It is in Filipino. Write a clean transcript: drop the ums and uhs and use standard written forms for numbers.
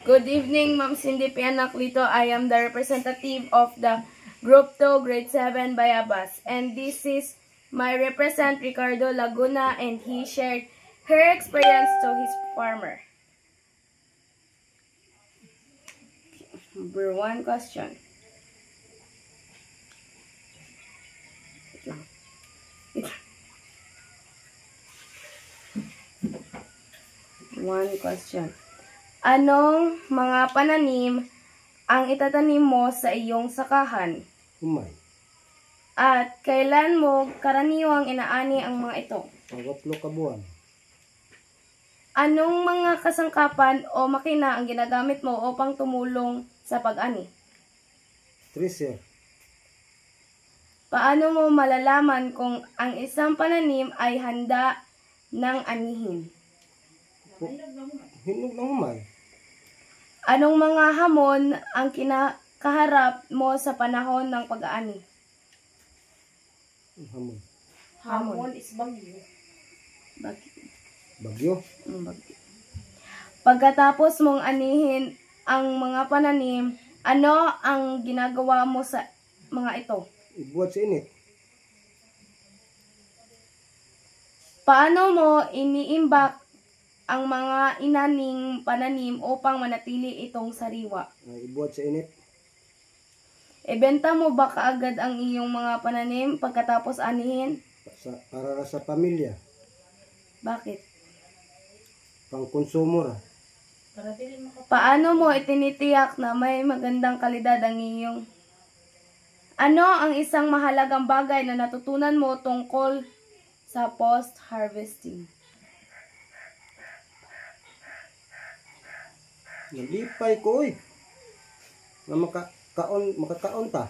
Good evening, Ma'am Cindy Pianaklito. I am the representative of the Group 2, Grade 7 Bayabas. And this is my represent Ricardo Laguna, and he shared her experience to his farmer. Number 1 question. One question. Anong mga pananim ang itatanim mo sa iyong sakahan? Humay. At kailan mo karaniwang inaani ang mga ito? Pagwaplo ka buwan. Anong mga kasangkapan o makina ang ginagamit mo upang tumulong sa pag-ani? Tracer. Paano mo malalaman kung ang isang pananim ay handa ng anihin? Hinog ng humay. Anong mga hamon ang kinakaharap mo sa panahon ng pag-aani? Hamon. Hamon is bagyo. Bagyo. Bagyo. Pagkatapos mong anihin ang mga pananim, ano ang ginagawa mo sa mga ito? Ibuhat sa init. Paano mo iniimbak ang mga inaning pananim upang manatili itong sariwa? Ibuhat sa init. Ibenta mo ba kaagad ang iyong mga pananim pagkatapos anihin? Para sa pamilya. Bakit? Pang konsumo ra. Paano mo itinitiyak na may magandang kalidad ang iyong? Ano ang isang mahalagang bagay na natutunan mo tungkol sa post-harvesting? Nalipay ko, oy. Na makakaon ta.